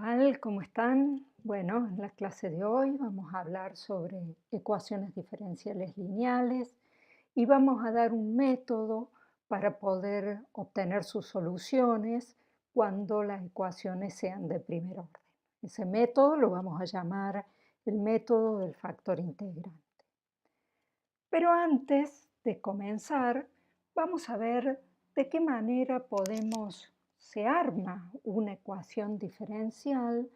tal? ¿Cómo están? Bueno, en la clase de hoy vamos a hablar sobre ecuaciones diferenciales lineales y vamos a dar un método para poder obtener sus soluciones cuando las ecuaciones sean de primer orden. Ese método lo vamos a llamar el método del factor integrante. Pero antes de comenzar, vamos a ver de qué manera se arma una ecuación diferencial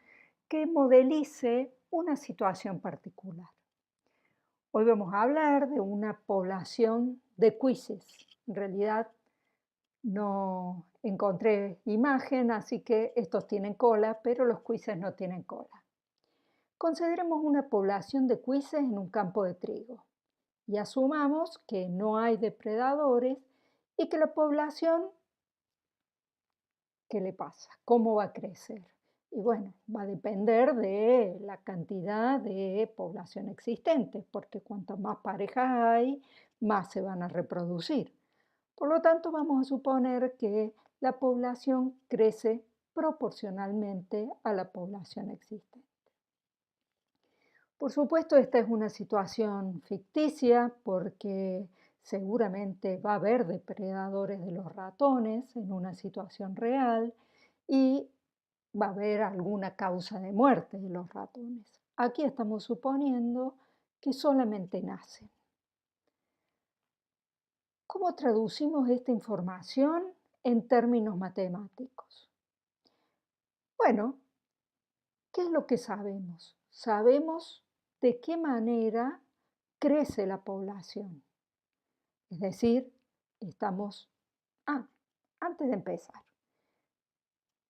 que modelice una situación particular. Hoy vamos a hablar de una población de quizzes. En realidad no encontré imagen, así que estos tienen cola, pero los quizzes no tienen cola. Consideremos una población de quizzes en un campo de trigo y asumamos que no hay depredadores y que la población, ¿qué le pasa? ¿Cómo va a crecer? Y bueno, va a depender de la cantidad de población existente, porque cuanto más parejas hay, más se van a reproducir. Por lo tanto, vamos a suponer que la población crece proporcionalmente a la población existente. Por supuesto, esta es una situación ficticia porque seguramente va a haber depredadores de los ratones en una situación real y va a haber alguna causa de muerte de los ratones. Aquí estamos suponiendo que solamente nacen. ¿Cómo traducimos esta información en términos matemáticos? Bueno, ¿qué es lo que sabemos? Sabemos de qué manera crece la población. Es decir, estamos... Ah, antes de empezar.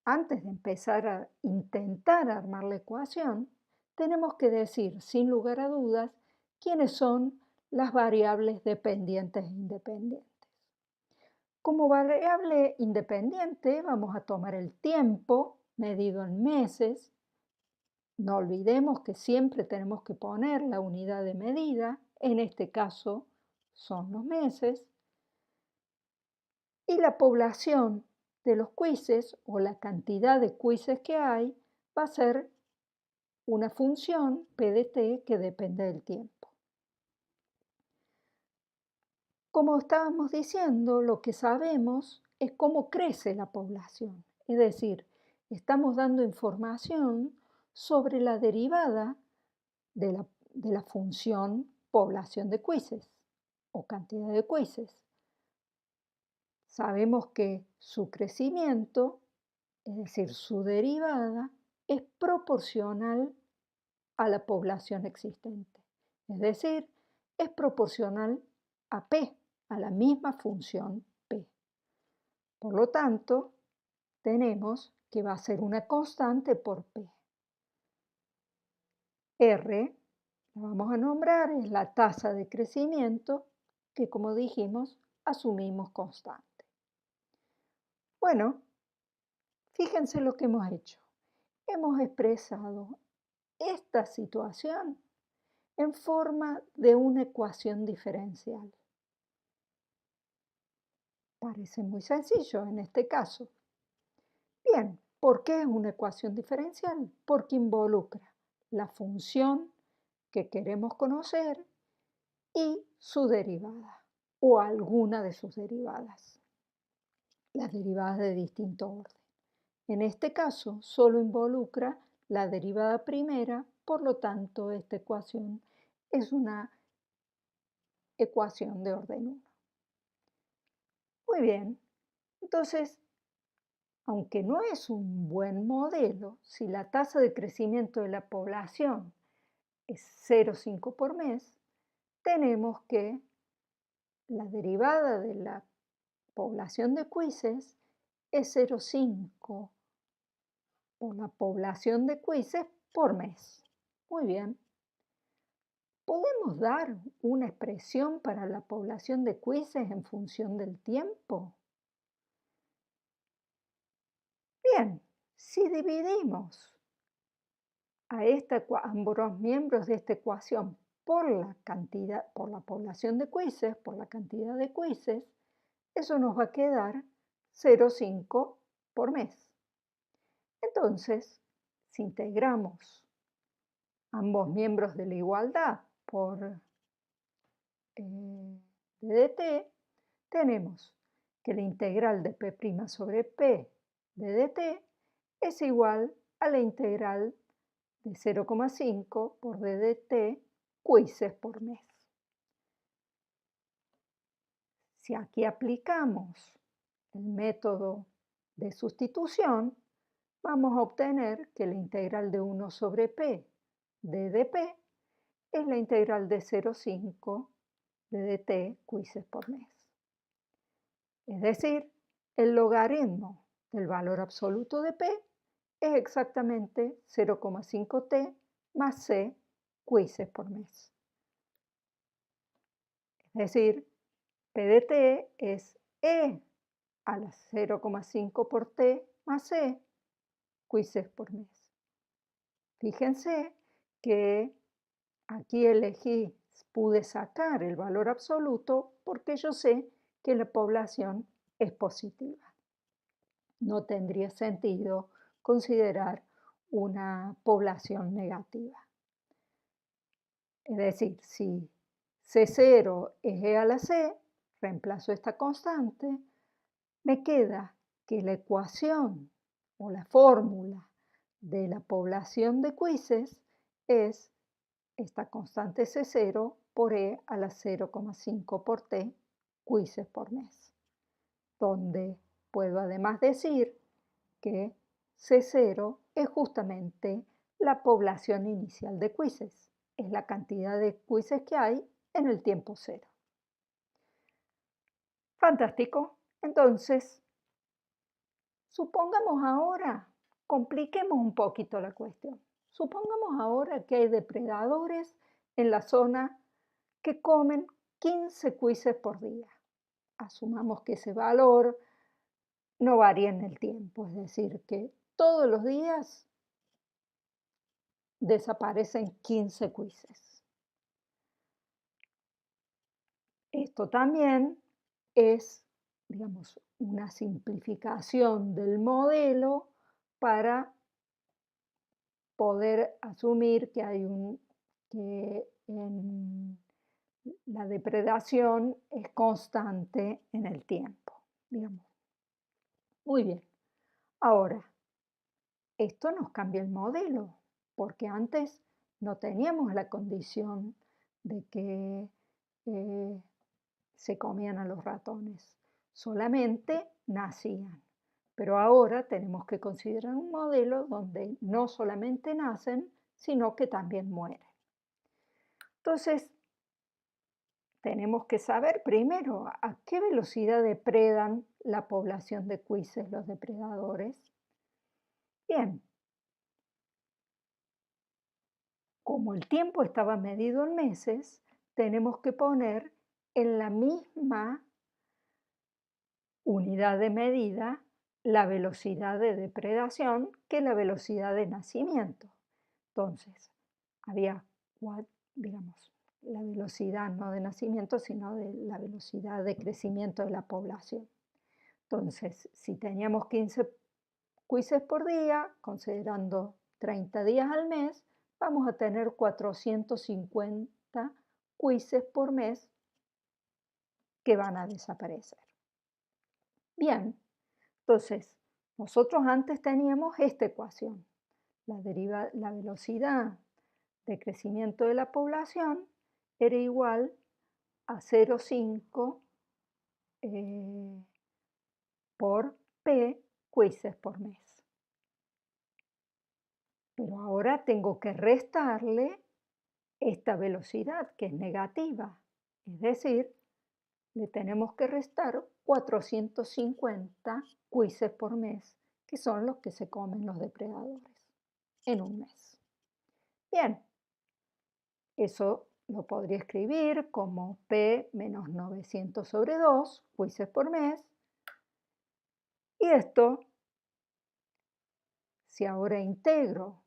Antes de empezar a intentar armar la ecuación, tenemos que decir, sin lugar a dudas, quiénes son las variables dependientes e independientes. Como variable independiente vamos a tomar el tiempo medido en meses. No olvidemos que siempre tenemos que poner la unidad de medida, en este caso son los meses, y la población de los quizzes o la cantidad de quizzes que hay va a ser una función P de t que depende del tiempo. Como estábamos diciendo, lo que sabemos es cómo crece la población, es decir, estamos dando información sobre la derivada de la función población de quizzes o cantidad de quizzes. Sabemos que su crecimiento, es decir, su derivada, es proporcional a la población existente. Es decir, es proporcional a P, a la misma función P. Por lo tanto, tenemos que va a ser una constante por P. R, la vamos a nombrar, es la tasa de crecimiento que, como dijimos, asumimos constante. Bueno, fíjense lo que hemos hecho. Hemos expresado esta situación en forma de una ecuación diferencial. Parece muy sencillo en este caso. Bien, ¿por qué es una ecuación diferencial? Porque involucra la función que queremos conocer y su derivada o alguna de sus derivadas, las derivadas de distinto orden. En este caso, solo involucra la derivada primera, por lo tanto, esta ecuación es una ecuación de orden 1. Muy bien, entonces, aunque no es un buen modelo, si la tasa de crecimiento de la población es 0,5 por mes, tenemos que la derivada de la población de quizzes es 0,5 por la población de quizzes por mes. Muy bien. ¿Podemos dar una expresión para la población de quizzes en función del tiempo? Bien, si dividimos a ambos miembros de esta ecuación por la cantidad, por la población de quizzes, por la cantidad de quizzes, eso nos va a quedar 0,5 por mes. Entonces, si integramos ambos miembros de la igualdad por d de t, tenemos que la integral de p' sobre p de dt es igual a la integral de 0,5 por d de t cuises por mes. Si aquí aplicamos el método de sustitución, vamos a obtener que la integral de 1 sobre p de p es la integral de 0,5 de dt cuises por mes. Es decir, el logaritmo del valor absoluto de p es exactamente 0,5t más c cuises por mes. Es decir, p de t es e a la 0,5 por t más c cuises por mes. Fíjense que aquí pude sacar el valor absoluto porque yo sé que la población es positiva. No tendría sentido considerar una población negativa. Es decir, si C0 es E a la C, reemplazo esta constante, me queda que la ecuación o la fórmula de la población de cuises es esta constante C0 por E a la 0,5 por T cuises por mes, donde puedo además decir que C0 es justamente la población inicial de cuises, es la cantidad de cuises que hay en el tiempo cero. Fantástico. Entonces, supongamos ahora, compliquemos un poquito la cuestión. Supongamos ahora que hay depredadores en la zona que comen 15 cuises por día. Asumamos que ese valor no varía en el tiempo, es decir, que todos los días desaparecen 15 cuises. Esto también es, digamos, una simplificación del modelo para poder asumir que la depredación es constante en el tiempo, digamos. Muy bien. Ahora, esto nos cambia el modelo, porque antes no teníamos la condición de que se comían a los ratones, solamente nacían. Pero ahora tenemos que considerar un modelo donde no solamente nacen, sino que también mueren. Entonces, tenemos que saber primero a qué velocidad depredan la población de cuises los depredadores. Bien, como el tiempo estaba medido en meses, tenemos que poner en la misma unidad de medida la velocidad de depredación que la velocidad de nacimiento. Entonces, había, digamos, la velocidad no de nacimiento, sino de la velocidad de crecimiento de la población. Entonces, si teníamos 15 cuises por día, considerando 30 días al mes, vamos a tener 450 cuises por mes que van a desaparecer. Bien, entonces, nosotros antes teníamos esta ecuación. La velocidad de crecimiento de la población era igual a 0,5 por P cuises por mes. Pero ahora tengo que restarle esta velocidad que es negativa, es decir, le tenemos que restar 450 cuises por mes, que son los que se comen los depredadores en un mes. Bien, eso lo podría escribir como P menos 900 sobre 2 cuises por mes. Y esto, si ahora integro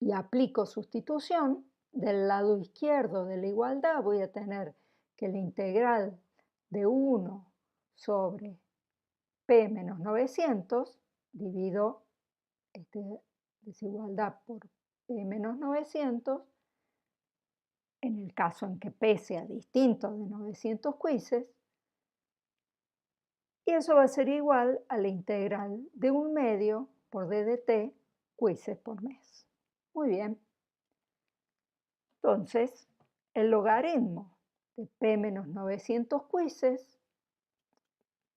y aplico sustitución, del lado izquierdo de la igualdad voy a tener que la integral de 1 sobre P menos 900, divido esta desigualdad por P menos 900, en el caso en que P sea distinto de 900 quizzes, y eso va a ser igual a la integral de 1/2 por d de t quizzes por mes. Muy bien. Entonces, el logaritmo de P menos 900 quizzes,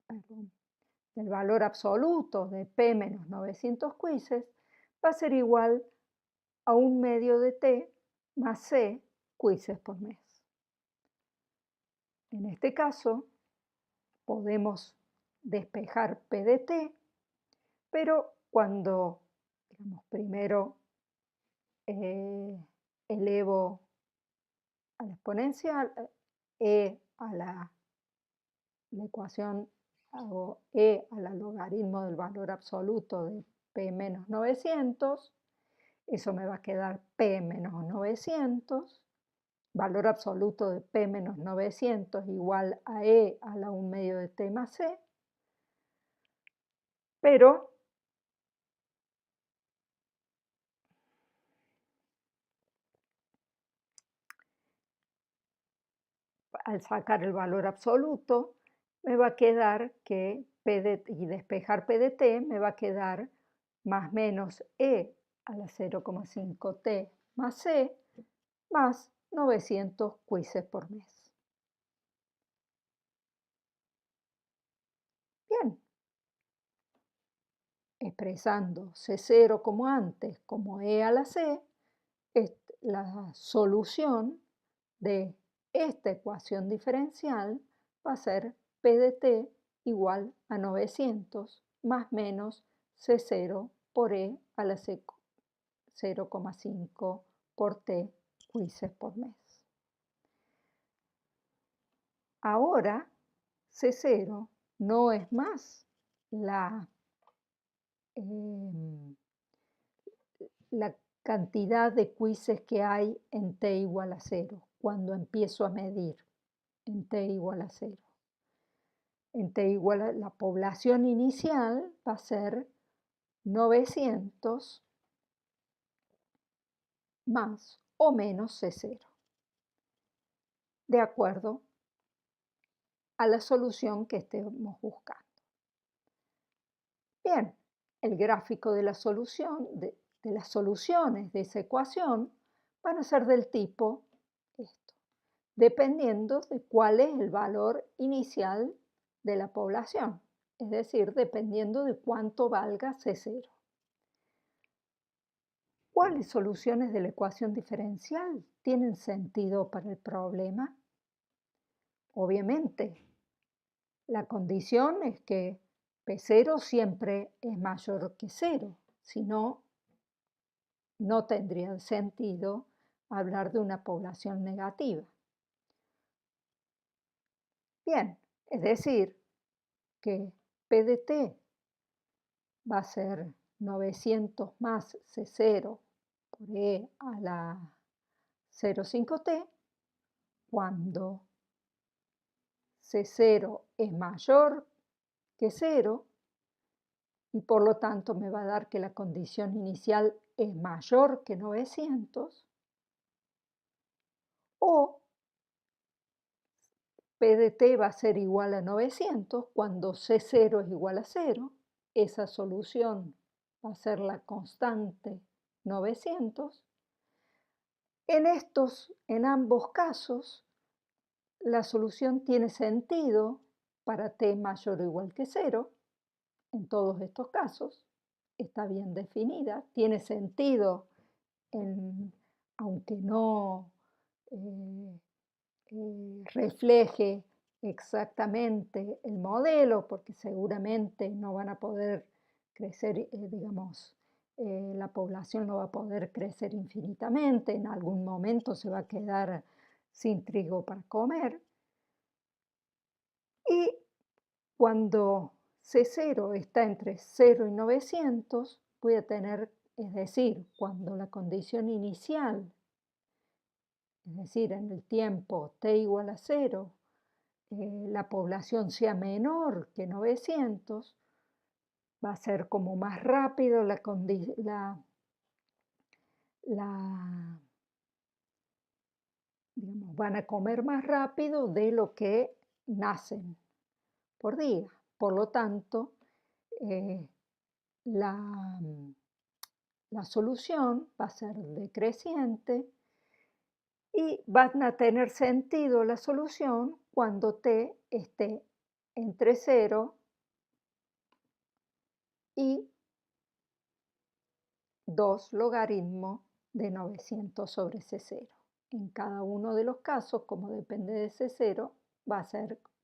perdón, del valor absoluto de P menos 900 quizzes, va a ser igual a 1/2 de t más c quizzes por mes. En este caso, podemos despejar P de t, pero cuando, digamos, primero elevo a la exponencial, a la ecuación, hago a la logaritmo del valor absoluto de P menos 900, eso me va a quedar P menos 900, valor absoluto de P menos 900 igual a a la 1/2 de t más c, pero al sacar el valor absoluto, me va a quedar que y despejar P de t, me va a quedar más menos a la 0,5t más c, más 900 quizzes por mes. Bien, expresando C0 como antes, como a la c, la solución de esta ecuación diferencial va a ser P de t igual a 900 más menos C0 por a la 0,5 por t quizzes por mes. Ahora C0 no es más em, la cantidad de quizzes que hay en t igual a 0 cuando empiezo a medir en t igual a 0. En t igual a la población inicial va a ser 900 más o menos C0, de acuerdo a la solución que estemos buscando. Bien, el gráfico de la solución, de las soluciones de esa ecuación van a ser del tipo esto, dependiendo de cuál es el valor inicial de la población, es decir, dependiendo de cuánto valga C0. ¿Cuáles soluciones de la ecuación diferencial tienen sentido para el problema? Obviamente, la condición es que P0 siempre es mayor que 0, si no, no tendría sentido hablar de una población negativa. Bien, es decir, que P de t va a ser 900 más C0 por a la 0,5t cuando C0 es mayor que 0 y por lo tanto me va a dar que la condición inicial es mayor que 900, o P de t va a ser igual a 900 cuando C0 es igual a 0, esa solución va a ser la constante 900. En ambos casos, la solución tiene sentido para t mayor o igual que 0, en todos estos casos, está bien definida, tiene sentido aunque no refleje exactamente el modelo, porque seguramente no van a poder crecer, digamos, la población no va a poder crecer infinitamente, en algún momento se va a quedar sin trigo para comer. Y cuando C0 está entre 0 y 900, voy a tener, es decir, cuando la condición inicial, es decir, en el tiempo t igual a 0, la población sea menor que 900, va a ser como más rápido la digamos, van a comer más rápido de lo que nacen por día. Por lo tanto, eh, la, mm, la solución va a ser decreciente y van a tener sentido la solución cuando t esté entre 0 y 2 logaritmo de 900 sobre ese 0. En cada uno de los casos, como depende de ese 0, va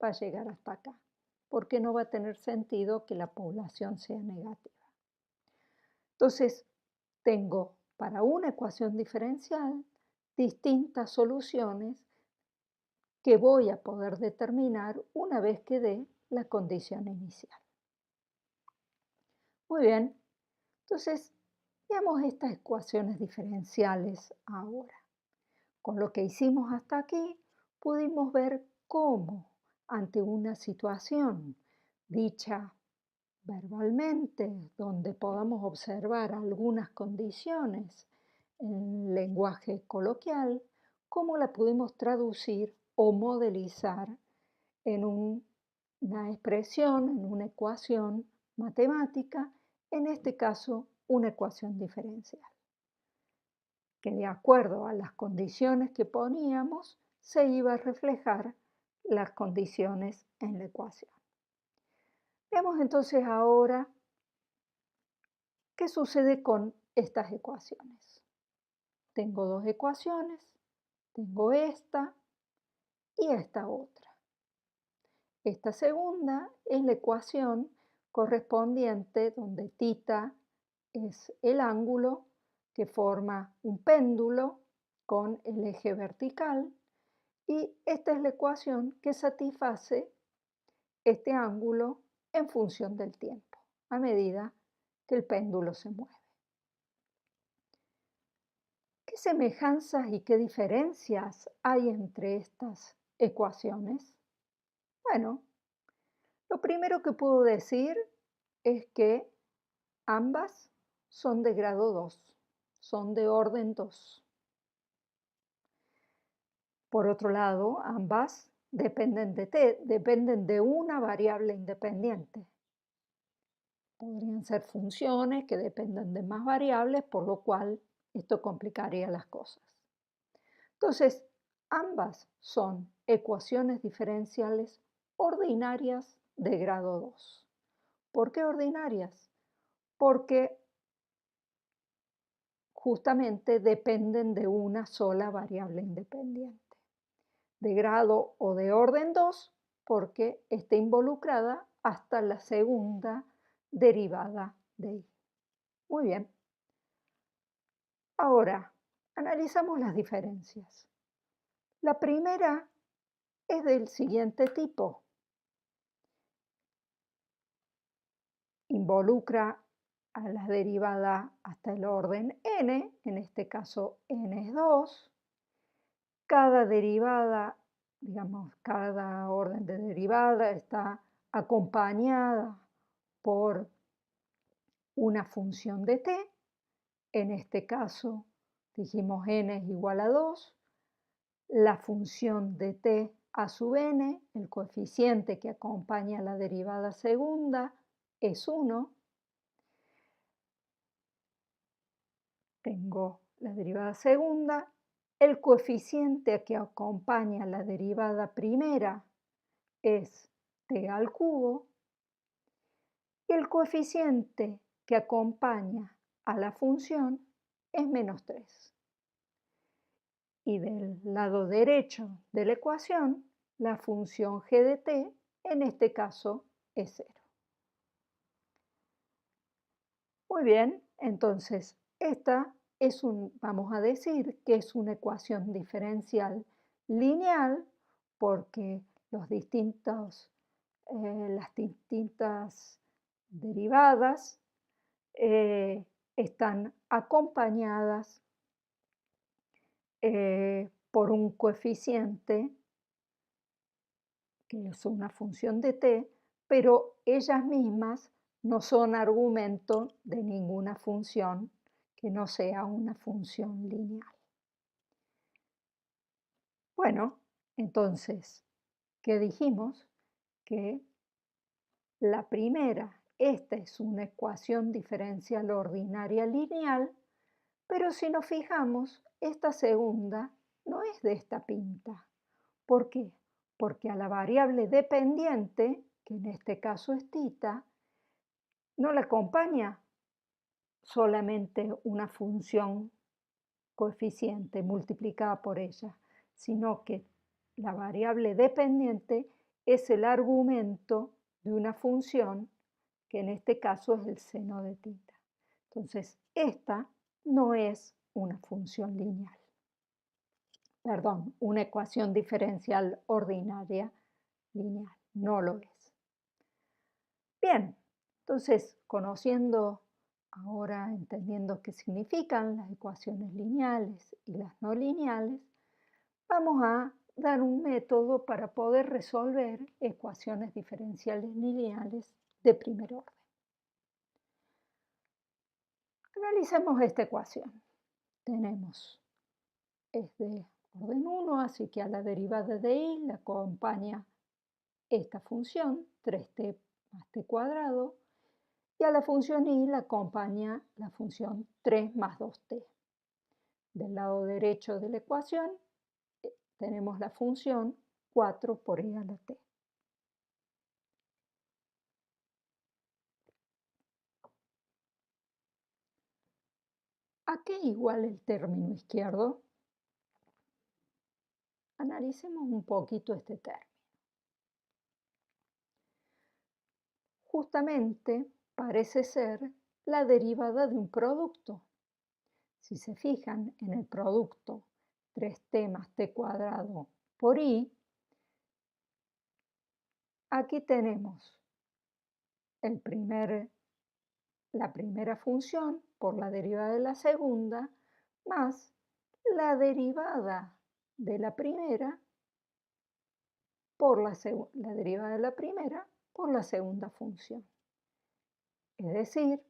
a llegar hasta acá, porque no va a tener sentido que la población sea negativa. Entonces, tengo para una ecuación diferencial distintas soluciones que voy a poder determinar una vez que dé la condición inicial. Muy bien, entonces veamos estas ecuaciones diferenciales ahora. Con lo que hicimos hasta aquí, pudimos ver cómo, ante una situación dicha verbalmente, donde podamos observar algunas condiciones en lenguaje coloquial, cómo la pudimos traducir o modelizar en una expresión, en una ecuación matemática, en este caso una ecuación diferencial, que de acuerdo a las condiciones que poníamos se iba a reflejar las condiciones en la ecuación. Veamos entonces ahora qué sucede con estas ecuaciones. Tengo dos ecuaciones, tengo esta y esta otra. Esta segunda es la ecuación correspondiente donde θ es el ángulo que forma un péndulo con el eje vertical y esta es la ecuación que satisface este ángulo en función del tiempo, a medida que el péndulo se mueve. ¿Qué semejanzas y qué diferencias hay entre estas ecuaciones? Bueno, lo primero que puedo decir es que ambas son de grado 2, son de orden 2. Por otro lado, ambas dependen de t, dependen de una variable independiente. Podrían ser funciones que dependen de más variables, por lo cual esto complicaría las cosas. Entonces, ambas son ecuaciones diferenciales ordinarias de grado 2. ¿Por qué ordinarias? Porque justamente dependen de una sola variable independiente, de grado o de orden 2, porque está involucrada hasta la segunda derivada de y. Muy bien. Ahora, analizamos las diferencias. La primera es del siguiente tipo. Involucra a la derivada hasta el orden n, en este caso n es 2. Cada derivada, digamos, cada orden de derivada está acompañada por una función de t. En este caso dijimos n es igual a 2. La función de t a sub n, el coeficiente que acompaña la derivada segunda, es 1. Tengo la derivada segunda, el coeficiente que acompaña la derivada primera es t al cubo y el coeficiente que acompaña a la función es menos 3. Y del lado derecho de la ecuación, la función g de t, en este caso, es 0. Muy bien, entonces esta vamos a decir que es una ecuación diferencial lineal porque las distintas derivadas están acompañadas por un coeficiente que es una función de t, pero ellas mismas no son argumento de ninguna función que no sea una función lineal. Bueno, entonces, ¿qué dijimos? Que la primera, esta es una ecuación diferencial ordinaria lineal, pero si nos fijamos, esta segunda no es de esta pinta. ¿Por qué? Porque a la variable dependiente, que en este caso es θ, no la acompaña solamente una función coeficiente multiplicada por ella, sino que la variable dependiente es el argumento de una función que en este caso es el seno de θ. Entonces, esta no es una función lineal, perdón, una ecuación diferencial ordinaria lineal, no lo es. Bien, entonces, conociendo ahora, entendiendo qué significan las ecuaciones lineales y las no lineales, vamos a dar un método para poder resolver ecuaciones diferenciales lineales de primer orden. Analicemos esta ecuación. Tenemos, es de orden 1, así que a la derivada de y le acompaña esta función, 3t más t cuadrado, y a la función y la acompaña la función 3 más 2t. Del lado derecho de la ecuación tenemos la función 4 por e a la t. ¿A qué igual el término izquierdo? Analicemos un poquito este término. Justamente parece ser la derivada de un producto. Si se fijan en el producto 3t más t cuadrado por i, aquí tenemos la primera función por la derivada de la segunda más la derivada de la primera por la derivada de la primera por la segunda función. Es decir,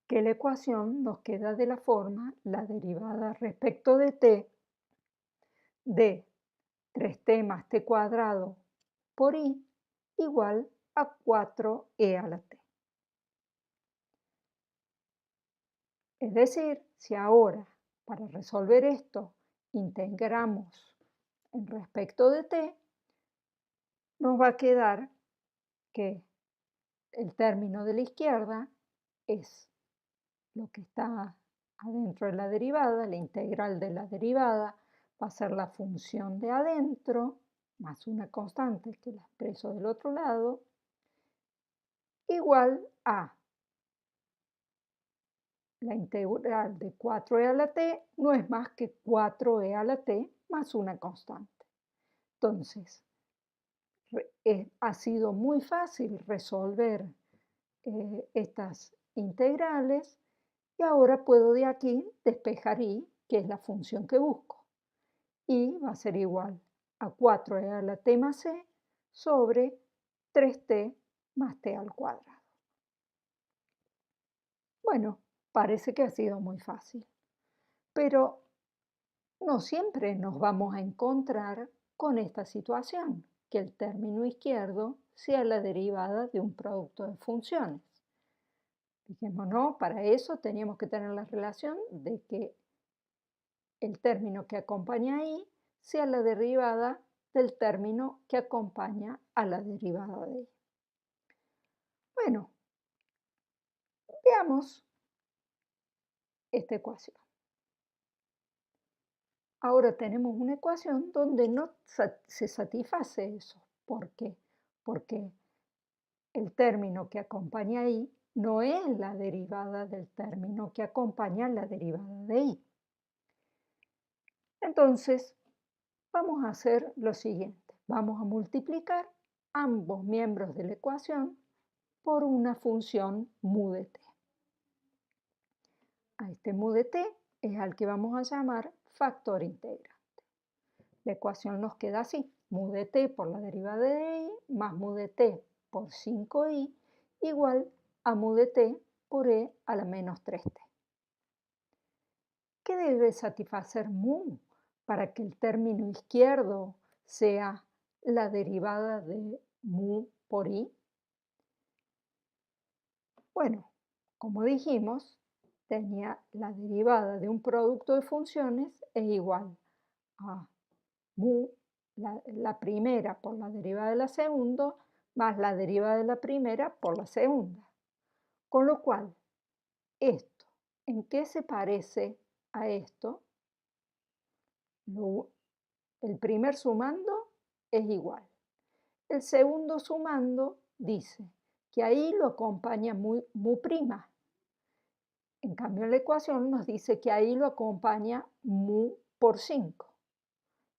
que la ecuación nos queda de la forma la derivada respecto de t de 3t más t cuadrado por i igual a 4e a la t. Es decir, si ahora para resolver esto integramos en respecto de t, nos va a quedar que el término de la izquierda es lo que está adentro de la derivada, la integral de la derivada va a ser la función de adentro más una constante que la expreso del otro lado, igual a la integral de 4e a la t no es más que 4e a la t más una constante. Entonces, ha sido muy fácil resolver estas integrales y ahora puedo de aquí despejar y, que es la función que busco. Y va a ser igual a 4e a la t más c sobre 3t más t al cuadrado. Bueno, parece que ha sido muy fácil, pero no siempre nos vamos a encontrar con esta situación, que el término izquierdo sea la derivada de un producto de funciones. Dijimos, no, para eso teníamos que tener la relación de que el término que acompaña ahí sea la derivada del término que acompaña a la derivada de y. Bueno, veamos esta ecuación. Ahora tenemos una ecuación donde no se satisface eso. ¿Por qué? Porque el término que acompaña ahí no es la derivada del término que acompaña la derivada de y. Entonces, vamos a hacer lo siguiente. Vamos a multiplicar ambos miembros de la ecuación por una función mu de t. A este mu de t es al que vamos a llamar factor integrante. La ecuación nos queda así. mu de t por la derivada de i más mu de t por 5i igual a mu de t por e a la menos 3t. ¿Qué debe satisfacer mu para que el término izquierdo sea la derivada de mu por i? Bueno, como dijimos, tenía la derivada de un producto de funciones es igual a mu, la primera por la derivada de la segunda, más la derivada de la primera por la segunda. Con lo cual, esto, ¿en qué se parece a esto? El primer sumando es igual. El segundo sumando dice que ahí lo acompaña mu prima. En cambio, la ecuación nos dice que ahí lo acompaña mu por 5.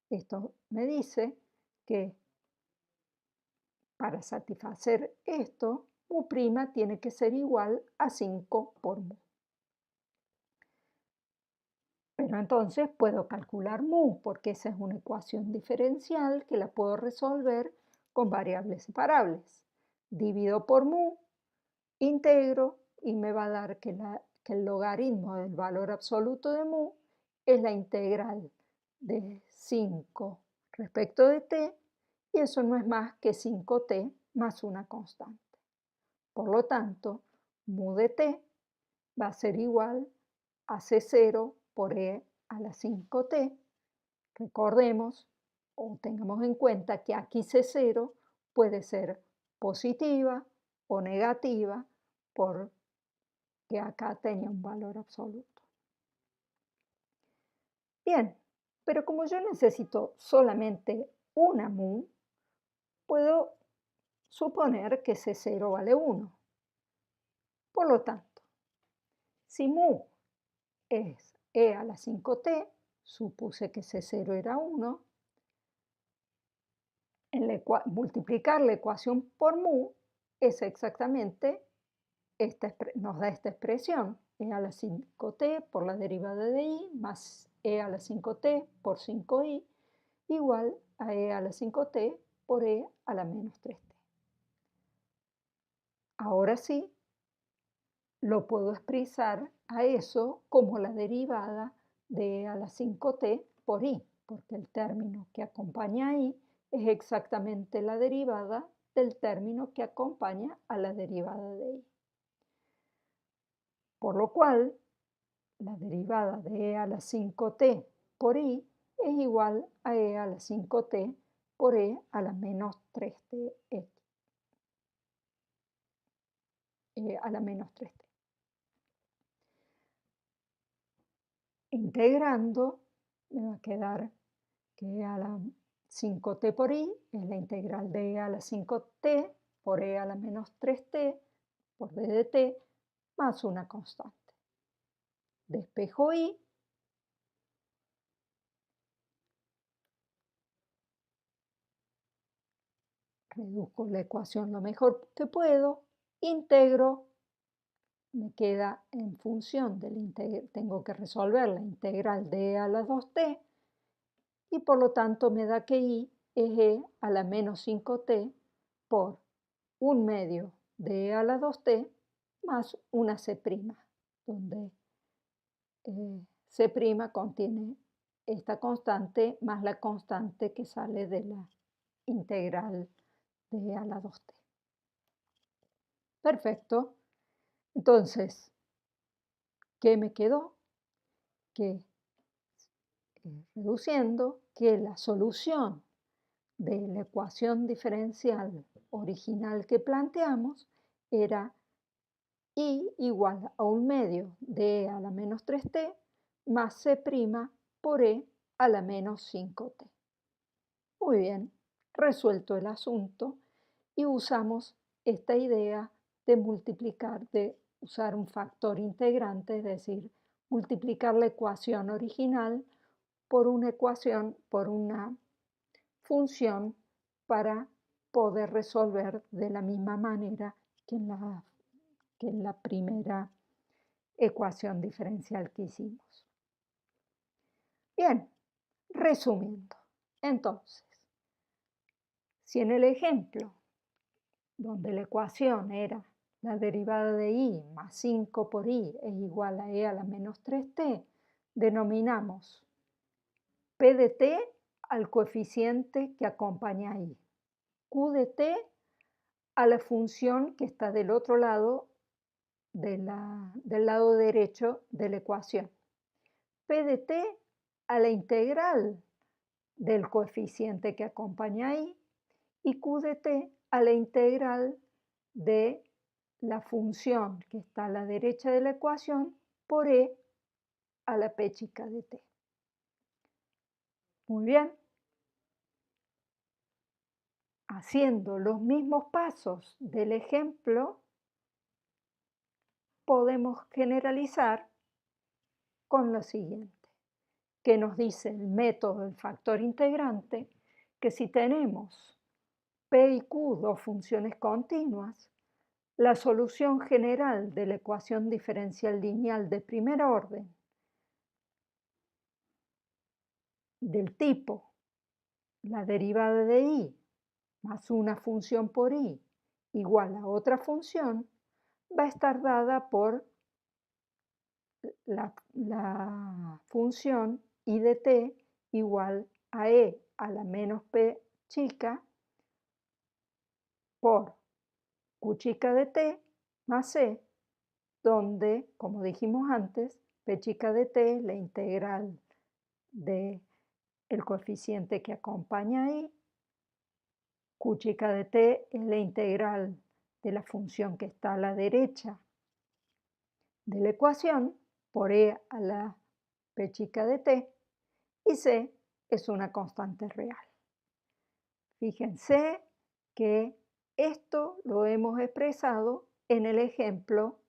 Esto me dice que para satisfacer esto, mu prima tiene que ser igual a 5 por mu. Pero entonces puedo calcular mu, porque esa es una ecuación diferencial que la puedo resolver con variables separables. Divido por mu, integro y me va a dar que el logaritmo del valor absoluto de mu es la integral de 5 respecto de t, y eso no es más que 5t más una constante. Por lo tanto, mu de t va a ser igual a C0 por e a la 5t. Recordemos o tengamos en cuenta que aquí C0 puede ser positiva o negativa porque acá tenía un valor absoluto. Bien, pero como yo necesito solamente una mu, puedo suponer que C0 vale 1. Por lo tanto, si mu es e a la 5t, supuse que C0 era 1, multiplicar la ecuación por mu es exactamente nos da esta expresión, e a la 5t por la derivada de i más e a la 5t por 5i igual a e a la 5t por e a la menos 3t. Ahora sí, lo puedo expresar a eso como la derivada de e a la 5t por i, porque el término que acompaña a i es exactamente la derivada del término que acompaña a la derivada de i. Por lo cual, la derivada de e a la 5t por i es igual a e a la 5t por e a la menos 3t a la menos 3t. Integrando, me va a quedar que e a la 5t por i es la integral de e a la 5t por e a la menos 3t por d de t más una constante. Despejo i, reduzco la ecuación lo mejor que puedo, integro, me queda en función tengo que resolver la integral de e a la 2t y por lo tanto me da que i es e a la menos 5t por 1/2 de e a la 2t más una c', donde c' contiene esta constante más la constante que sale de la integral de e a la 2t. Perfecto. Entonces, ¿qué me quedó? Que reduciendo que la solución de la ecuación diferencial original que planteamos era i igual a 1/2 de e a la menos 3t más c' por e a la menos 5t. Muy bien, resuelto el asunto y usamos esta idea de multiplicar, de usar un factor integrante, es decir, multiplicar la ecuación original por una función para poder resolver de la misma manera que en la primera ecuación diferencial que hicimos. Bien, resumiendo, entonces, Si en el ejemplo, donde la ecuación era la derivada de y más 5 por y es igual a e a la menos 3t, denominamos p de t al coeficiente que acompaña a y, q de t a la función que está del otro lado, del lado derecho de la ecuación, p de t a la integral del coeficiente que acompaña a y q de t a la integral de la función que está a la derecha de la ecuación por e a la p chica de t. Muy bien. Haciendo los mismos pasos del ejemplo, podemos generalizar con lo siguiente, que nos dice el método del factor integrante, que si tenemos p y q, dos funciones continuas, la solución general de la ecuación diferencial lineal de primer orden del tipo la derivada de y más una función por y igual a otra función, va a estar dada por la función y de t igual a e a la menos p chica por q chica de t más e, donde, como dijimos antes, p chica de t es la integral del coeficiente que acompaña ahí, q chica de t es la integral de la función que está a la derecha de la ecuación por e a la p chica de t, y c es una constante real. Fíjense que esto lo hemos expresado en el ejemplo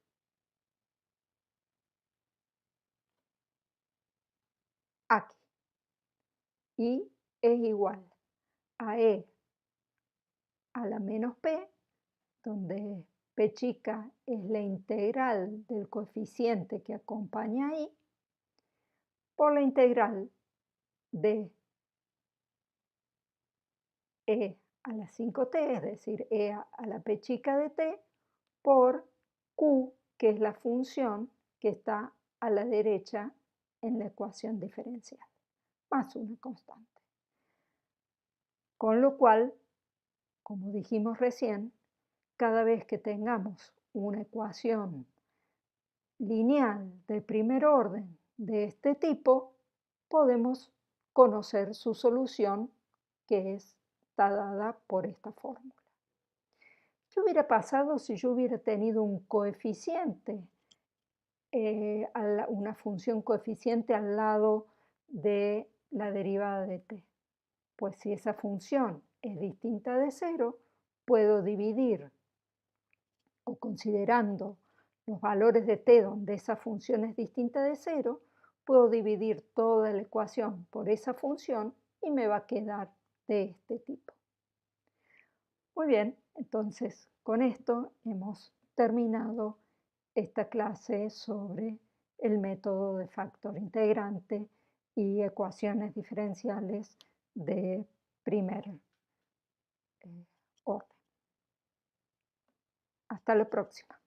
aquí, y es igual a e a la menos p, donde p chica es la integral del coeficiente que acompaña ahí, por la integral de e a la 5t, es decir, e a la p chica de t, por q, que es la función que está a la derecha en la ecuación diferencial, más una constante. Con lo cual, como dijimos recién, cada vez que tengamos una ecuación lineal de primer orden de este tipo, podemos conocer su solución, que está dada por esta fórmula. ¿Qué hubiera pasado si yo hubiera tenido un coeficiente, una función coeficiente al lado de la derivada de t? Pues si esa función es distinta de 0, puedo dividir, o considerando los valores de t donde esa función es distinta de 0, puedo dividir toda la ecuación por esa función y me va a quedar de este tipo. Muy bien, entonces con esto hemos terminado esta clase sobre el método de factor integrante y ecuaciones diferenciales de primer orden. Hasta la próxima.